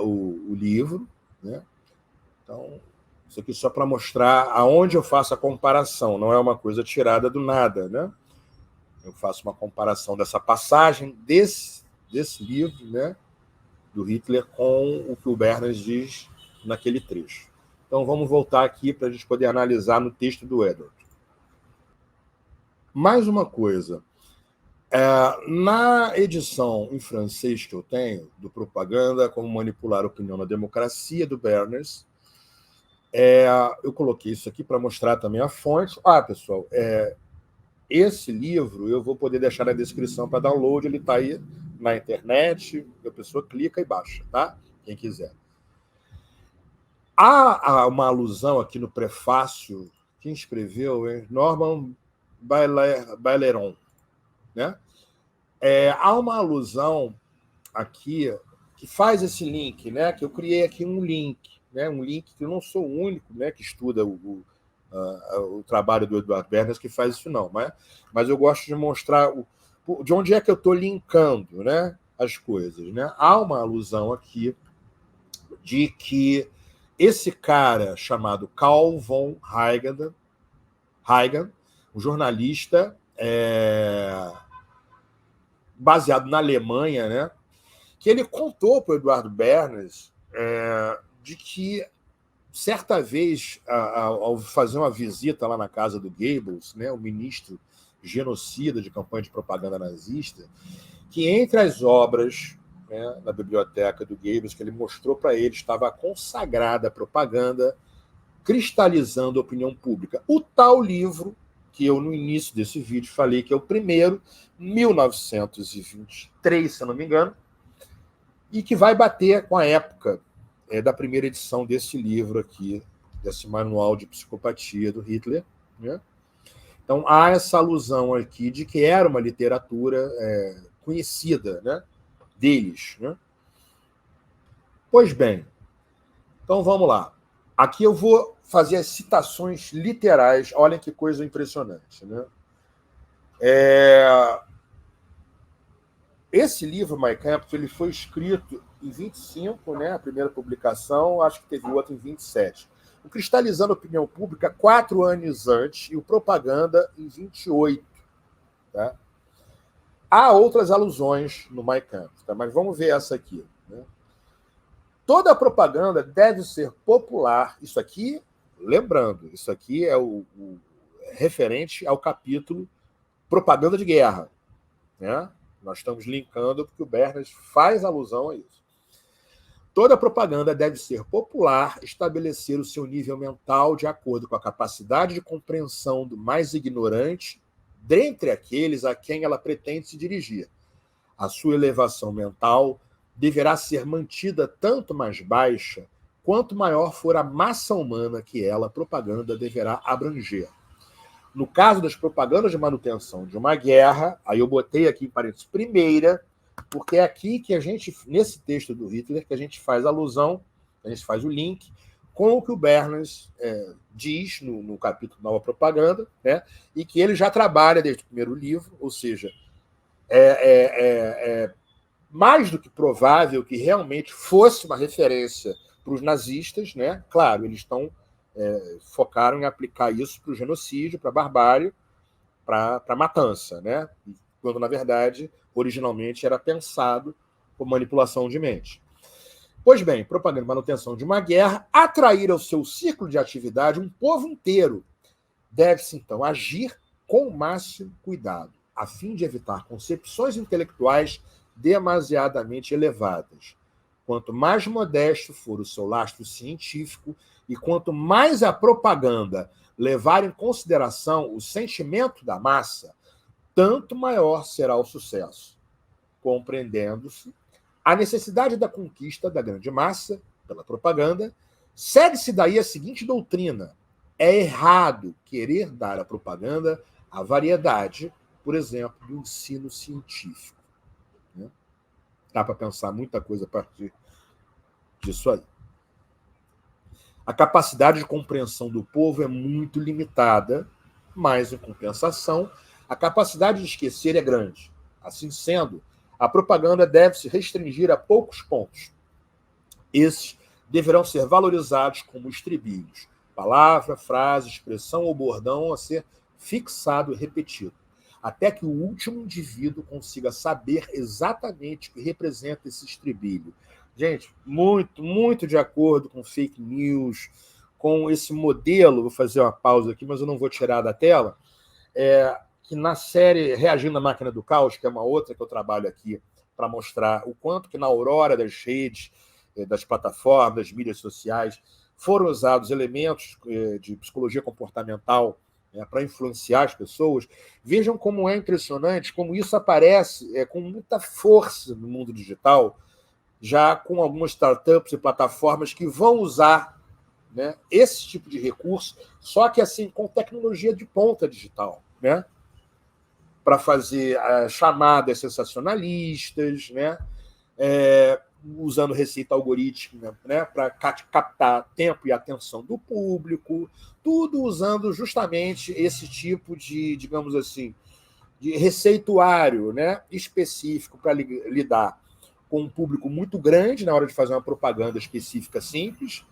o livro, né? Então, isso aqui só para mostrar aonde eu faço a comparação, não é uma coisa tirada do nada, né? Eu faço uma comparação dessa passagem desse livro, né, do Hitler, com o que o Bernays diz naquele trecho. Então, vamos voltar aqui para a gente poder analisar no texto do Edward. Mais uma coisa. Na edição em francês que eu tenho, do Propaganda, Como Manipular a Opinião na Democracia, do Bernays, eu coloquei isso aqui para mostrar também a fonte. Pessoal, esse livro eu vou poder deixar na descrição para download, ele está aí na internet, a pessoa clica e baixa, tá? Quem quiser. Há uma alusão aqui no prefácio, quem escreveu é Norman Baileron, né? Há uma alusão aqui que faz esse link, né? Que eu criei aqui um link, né? Um link que eu não sou o único, né, que estuda o trabalho do Edward Bernays que faz isso, não. Mas eu gosto de mostrar de onde é que eu estou linkando, né, as coisas. Né? Há uma alusão aqui de que esse cara chamado Carl von Hagen, um jornalista baseado na Alemanha, né, que ele contou para o Eduardo Bernays de que, certa vez, ao fazer uma visita lá na casa do Goebbels, né, o ministro genocida de campanha de propaganda nazista, que entre as obras, né, na biblioteca do Goebbels, que ele mostrou para ele, estava consagrada a propaganda cristalizando a opinião pública. O tal livro, que eu, no início desse vídeo, falei que é o primeiro, 1923, se eu não me engano, e que vai bater com a época da primeira edição desse livro aqui, desse manual de psicopatia do Hitler. Né? Então, há essa alusão aqui de que era uma literatura conhecida, né, deles. Né? Pois bem, Então, vamos lá. Aqui eu vou fazer as citações literais. Olhem que coisa impressionante, né? Esse livro, Mein Kampf, ele foi escrito em 25, né? A primeira publicação, acho que teve outra em 27. O Cristalizando a Opinião Pública, 4 anos antes, e o Propaganda em 28. Tá? Há outras alusões no Mein Kampf, tá? Mas vamos ver essa aqui. Né? Toda a propaganda deve ser popular. Isso aqui, lembrando, isso aqui é o referente ao capítulo Propaganda de Guerra. Né? Nós estamos linkando porque o Bernas faz alusão a isso. Toda propaganda deve ser popular, estabelecer o seu nível mental de acordo com a capacidade de compreensão do mais ignorante dentre aqueles a quem ela pretende se dirigir. A sua elevação mental deverá ser mantida tanto mais baixa quanto maior for a massa humana que ela, a propaganda, deverá abranger. No caso das propagandas de manutenção de uma guerra, aí eu botei aqui em parênteses primeira, porque é aqui que a gente, nesse texto do Hitler, que a gente faz alusão, a gente faz o link com o que o Bernas diz no capítulo Nova Propaganda, né, e que ele já trabalha desde o primeiro livro, ou seja, mais do que provável que realmente fosse uma referência para os nazistas, né? Claro, eles focaram em aplicar isso para o genocídio, para a barbárie, para a matança, né? Quando, na verdade, originalmente era pensado como manipulação de mente. Pois bem, propaganda e manutenção de uma guerra, atrair ao seu círculo de atividade um povo inteiro. Deve-se, então, agir com o máximo cuidado, a fim de evitar concepções intelectuais demasiadamente elevadas. Quanto mais modesto for o seu lastro científico e quanto mais a propaganda levar em consideração o sentimento da massa, tanto maior será o sucesso. Compreendendo-se a necessidade da conquista da grande massa pela propaganda, segue-se daí a seguinte doutrina: é errado querer dar à propaganda a variedade, por exemplo, do ensino científico. Né? Dá para pensar muita coisa a partir disso aí. A capacidade de compreensão do povo é muito limitada, mas, em compensação, a capacidade de esquecer é grande. Assim sendo, a propaganda deve se restringir a poucos pontos. Esses deverão ser valorizados como estribilhos, palavra, frase, expressão ou bordão a ser fixado e repetido, até que o último indivíduo consiga saber exatamente o que representa esse estribilho. Gente, muito de acordo com fake news, com esse modelo, vou fazer uma pausa aqui, mas eu não vou tirar da tela, que na série Reagindo à Máquina do Caos, que é uma outra que eu trabalho aqui para mostrar o quanto que na aurora das redes, das plataformas, das mídias sociais, foram usados elementos de psicologia comportamental para influenciar as pessoas. Vejam como é impressionante, como isso aparece com muita força no mundo digital, já com algumas startups e plataformas que vão usar, né, esse tipo de recurso, só que assim com tecnologia de ponta digital, né, para fazer chamadas sensacionalistas, né, usando receita algorítmica, né, para captar tempo e atenção do público, tudo usando justamente esse tipo de, digamos assim, de receituário, né, específico para lidar com um público muito grande na hora de fazer uma propaganda específica simples,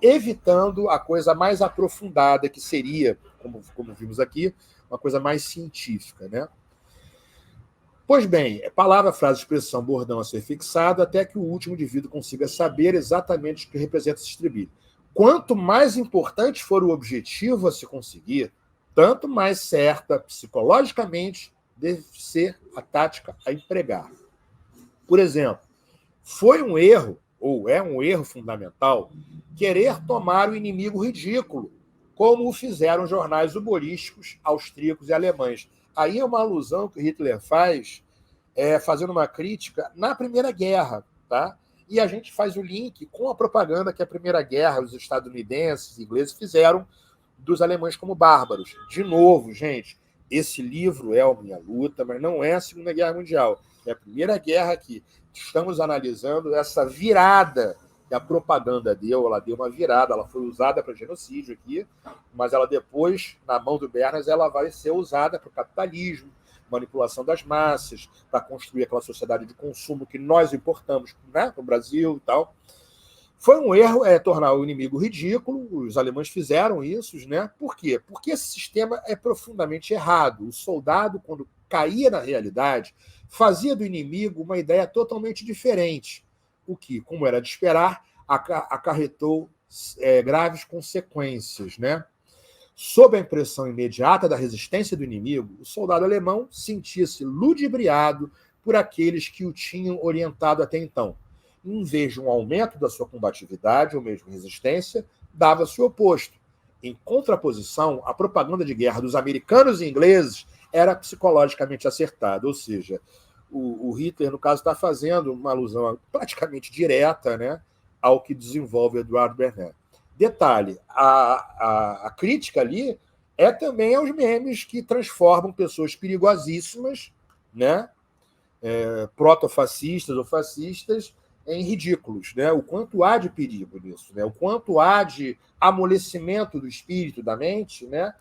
evitando a coisa mais aprofundada, que seria, como vimos aqui, uma coisa mais científica. Né? Pois bem, palavra, frase, expressão, bordão a ser fixado até que o último indivíduo consiga saber exatamente o que representa esse estribilho. Quanto mais importante for o objetivo a se conseguir, tanto mais certa psicologicamente deve ser a tática a empregar. Por exemplo, foi um erro, ou é um erro fundamental, querer tomar o inimigo ridículo, como o fizeram jornais humorísticos austríacos e alemães. Aí é uma alusão que Hitler faz, fazendo uma crítica na Primeira Guerra, tá? E a gente faz o link com a propaganda que a Primeira Guerra, os estadunidenses e ingleses fizeram dos alemães como bárbaros. De novo, gente, esse livro é a Minha Luta, mas não é a Segunda Guerra Mundial. É a Primeira Guerra que estamos analisando essa virada que a propaganda ela deu uma virada, ela foi usada para genocídio aqui, mas ela depois, na mão do Bernas, ela vai ser usada para o capitalismo, manipulação das massas, para construir aquela sociedade de consumo que nós importamos, né, para o Brasil e tal. Foi um erro tornar o inimigo ridículo, os alemães fizeram isso, né? Por quê? Porque esse sistema é profundamente errado. O soldado, quando caía na realidade, fazia do inimigo uma ideia totalmente diferente, o que, como era de esperar, acarretou graves consequências, né? Sob a impressão imediata da resistência do inimigo, o soldado alemão sentia-se ludibriado por aqueles que o tinham orientado até então. Em vez de um aumento da sua combatividade ou mesmo resistência, dava-se o oposto. Em contraposição, a propaganda de guerra dos americanos e ingleses era psicologicamente acertada, ou seja, o Hitler, no caso, está fazendo uma alusão praticamente direta, né, ao que desenvolve Eduardo Bernet. Detalhe, a crítica ali é também aos memes que transformam pessoas perigosíssimas, né, protofascistas ou fascistas, em ridículos, né? O quanto há de perigo nisso, né? O quanto há de amolecimento do espírito, da mente, né?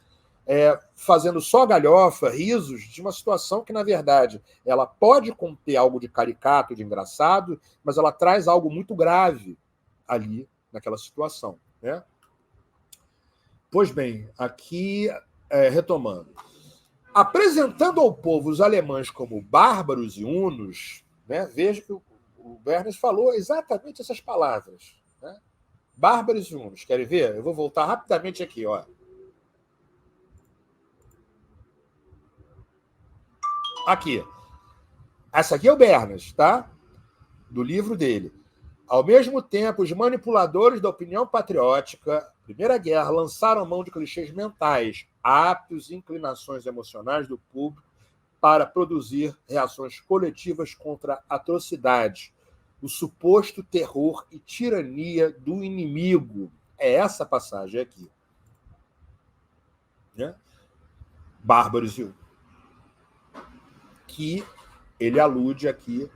Fazendo só galhofa, risos de uma situação que, na verdade, ela pode conter algo de caricato, de engraçado, mas ela traz algo muito grave ali naquela situação, né? Pois bem, aqui, retomando. Apresentando ao povo os alemães como bárbaros e hunos, né? Veja que o Bernas falou exatamente essas palavras, né? Bárbaros e hunos. Querem ver? Eu vou voltar rapidamente aqui, ó. Aqui. Essa aqui é o Bernas, tá? Do livro dele. Ao mesmo tempo, os manipuladores da opinião patriótica, Primeira Guerra, lançaram mão de clichês mentais, hábitos e inclinações emocionais do público para produzir reações coletivas contra a atrocidade, o suposto terror e tirania do inimigo. É essa passagem aqui. Né? Bárbaros e que ele alude aqui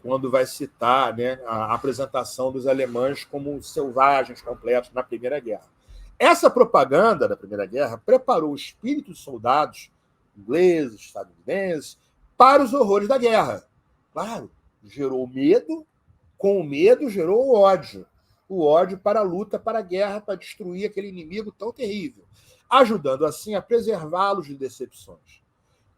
quando vai citar, né, a apresentação dos alemães como selvagens completos na Primeira Guerra. Essa propaganda da Primeira Guerra preparou o espírito dos soldados ingleses, estadunidenses, para os horrores da guerra. Claro, gerou medo, com o medo gerou o ódio para a luta, para a guerra, para destruir aquele inimigo tão terrível, ajudando assim a preservá-los de decepções.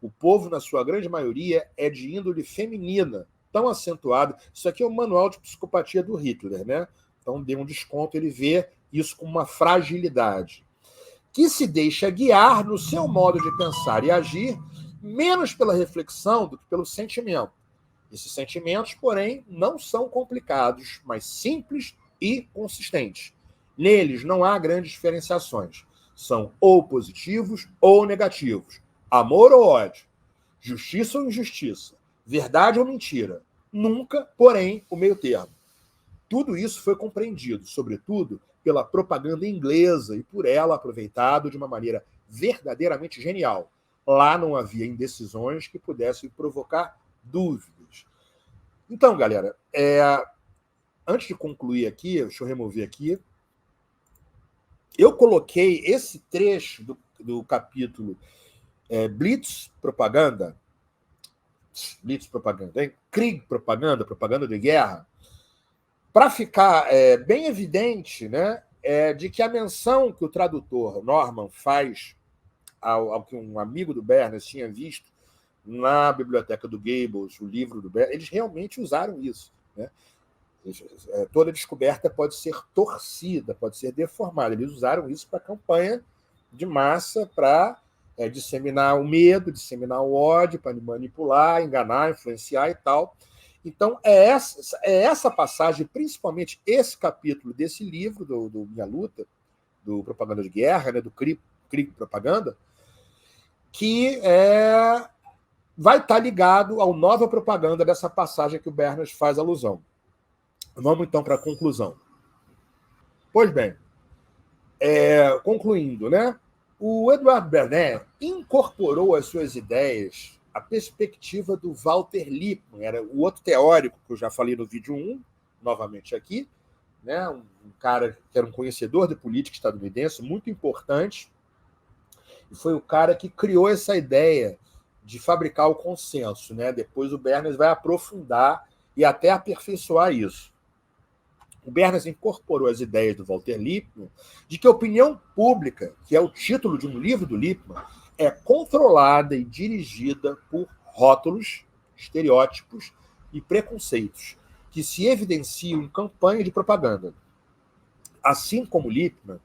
O povo, na sua grande maioria, é de índole feminina, tão acentuado. Isso aqui é o manual de psicopatia do Hitler, né? Então, dê um desconto, ele vê isso como uma fragilidade. Que se deixa guiar no seu modo de pensar e agir, menos pela reflexão do que pelo sentimento. Esses sentimentos, porém, não são complicados, mas simples e consistentes. Neles não há grandes diferenciações. São ou positivos ou negativos. Amor ou ódio. Justiça ou injustiça. Verdade ou mentira. Nunca, porém, o meio termo. Tudo isso foi compreendido, sobretudo, pela propaganda inglesa e por ela aproveitado de uma maneira verdadeiramente genial. Lá não havia indecisões que pudessem provocar dúvidas. Então, galera, antes de concluir aqui, deixa eu remover aqui, eu coloquei esse trecho do capítulo Blitz Propaganda, hein? Krieg Propaganda, propaganda de guerra, para ficar bem evidente, né, de que a menção que o tradutor Norman faz ao que um amigo do Bernas tinha visto na biblioteca do Goebbels, o livro do Bernas, eles realmente usaram isso. Né? Toda descoberta pode ser torcida, pode ser deformada. Eles usaram isso para campanha de massa, para disseminar o medo, disseminar o ódio, para manipular, enganar, influenciar e tal. Então, essa passagem, principalmente esse capítulo desse livro, do Minha Luta, do Propaganda de Guerra, né, do Krieg Propaganda, que vai estar ligado à nova propaganda dessa passagem que o Bernas faz alusão. Vamos, então, para a conclusão. Pois bem, concluindo, né? O Eduardo Bernet incorporou às suas ideias a perspectiva do Walter Lippmann, era o outro teórico que eu já falei no vídeo 1, novamente aqui, né, um cara que era um conhecedor de política estadunidense, muito importante, e foi o cara que criou essa ideia de fabricar o consenso. Né? Depois o Bernays vai aprofundar e até aperfeiçoar isso. O Bernays incorporou as ideias do Walter Lippmann de que a opinião pública, que é o título de um livro do Lippmann, é controlada e dirigida por rótulos, estereótipos e preconceitos que se evidenciam em campanha de propaganda. Assim como Lippmann,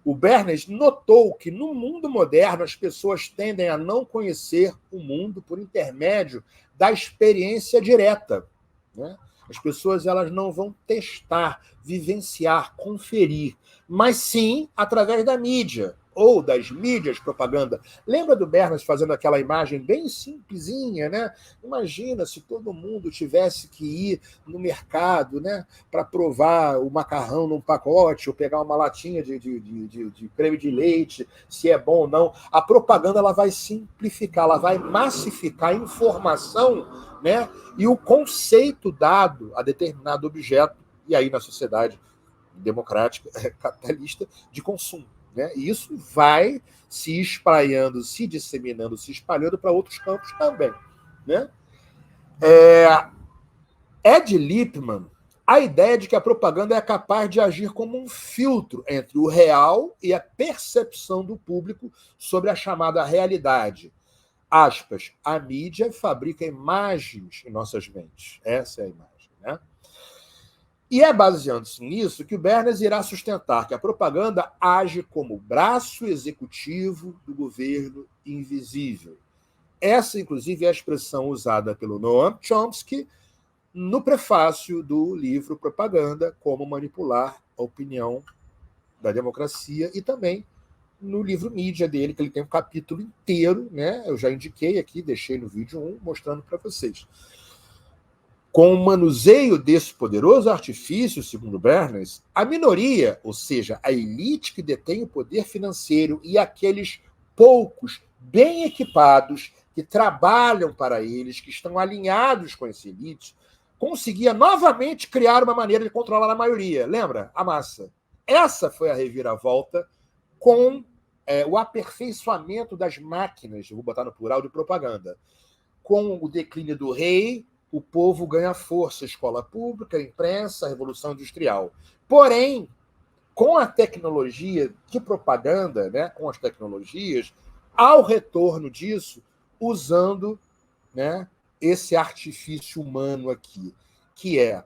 o Bernays notou que no mundo moderno as pessoas tendem a não conhecer o mundo por intermédio da experiência direta. Né? As pessoas elas não vão testar, vivenciar, conferir, mas sim através da mídia ou das mídias propaganda. Lembra do Bernays fazendo aquela imagem bem simplesinha, né? Imagina se todo mundo tivesse que ir no mercado, né, para provar o macarrão num pacote ou pegar uma latinha de creme de leite, se é bom ou não. A propaganda ela vai simplificar, ela vai massificar a informação, né, e o conceito dado a determinado objeto, e aí na sociedade democrática, capitalista, de consumo. Né? E isso vai se espraiando, se disseminando, se espalhando para outros campos também. Né? É de Lippmann a ideia de que a propaganda é capaz de agir como um filtro entre o real e a percepção do público sobre a chamada realidade. Aspas, a mídia fabrica imagens em nossas mentes. Essa é a imagem. Né? E é baseando-se nisso que o Bernays irá sustentar que a propaganda age como braço executivo do governo invisível. Essa, inclusive, é a expressão usada pelo Noam Chomsky no prefácio do livro Propaganda, Como Manipular a Opinião da Democracia, e também no livro Mídia dele, que ele tem um capítulo inteiro, né? Eu já indiquei aqui, deixei no vídeo 1, mostrando para vocês. Com o manuseio desse poderoso artifício, segundo Bernays, a minoria, ou seja, a elite que detém o poder financeiro e aqueles poucos bem equipados que trabalham para eles, que estão alinhados com essa elite, conseguia novamente criar uma maneira de controlar a maioria. Lembra? A massa. Essa foi a reviravolta com o aperfeiçoamento das máquinas, vou botar no plural, de propaganda. Com o declínio do rei, o povo ganha força, escola pública, imprensa, revolução industrial. Porém, com a tecnologia de propaganda, né, com as tecnologias, ao retorno disso, usando, né, esse artifício humano aqui, que é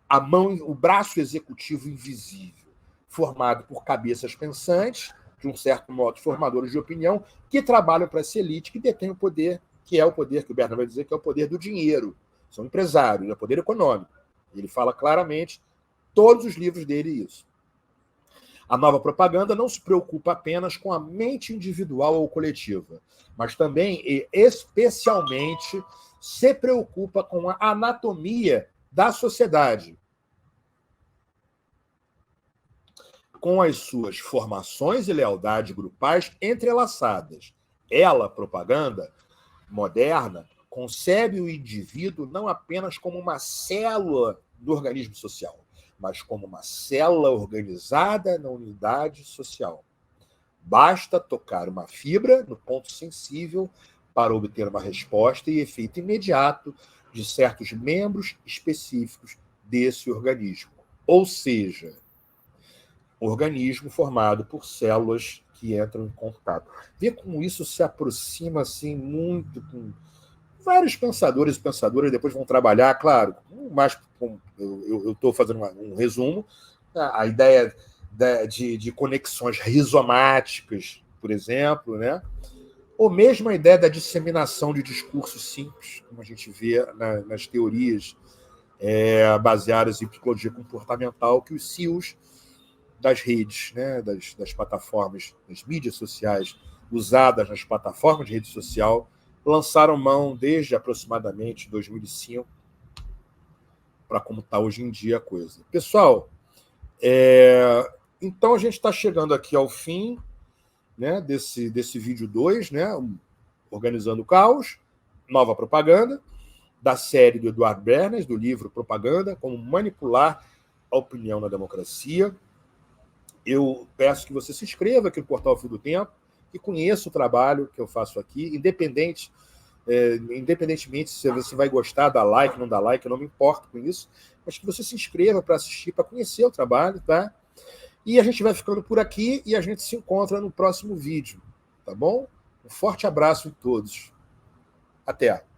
a mão, o braço executivo invisível, formado por cabeças pensantes, de um certo modo, formadores de opinião, que trabalham para essa elite que detém o poder, que é o poder que o Bernays vai dizer que é o poder do dinheiro. São empresários, é o poder econômico. Ele fala claramente, todos os livros dele, isso. A nova propaganda não se preocupa apenas com a mente individual ou coletiva, mas também e especialmente se preocupa com a anatomia da sociedade, com as suas formações e lealdades grupais entrelaçadas. Ela, propaganda moderna, concebe o indivíduo não apenas como uma célula do organismo social, mas como uma célula organizada na unidade social. Basta tocar uma fibra no ponto sensível para obter uma resposta e efeito imediato de certos membros específicos desse organismo. Ou seja, organismo formado por células que entram em contato. Vê como isso se aproxima assim muito com vários pensadores e pensadoras, depois vão trabalhar, claro, mais eu estou fazendo um resumo, a ideia de conexões rizomáticas, por exemplo, né? Ou mesmo a ideia da disseminação de discursos simples, como a gente vê nas teorias baseadas em psicologia comportamental, que os CIOs das redes, né, das plataformas, das mídias sociais usadas nas plataformas de rede social, lançaram mão desde aproximadamente 2005 para como está hoje em dia a coisa. Pessoal, então a gente está chegando aqui ao fim, né, desse vídeo 2, né, Organizando o Caos, nova propaganda, da série do Edward Bernays, do livro Propaganda, como manipular a opinião na democracia. Eu peço que você se inscreva aqui no Portal Fio do Tempo e conheça o trabalho que eu faço aqui, independentemente se você vai gostar, dar like, não dar like, eu não me importo com isso, mas que você se inscreva para assistir, para conhecer o trabalho, tá? E a gente vai ficando por aqui e a gente se encontra no próximo vídeo, tá bom? Um forte abraço em todos. Até!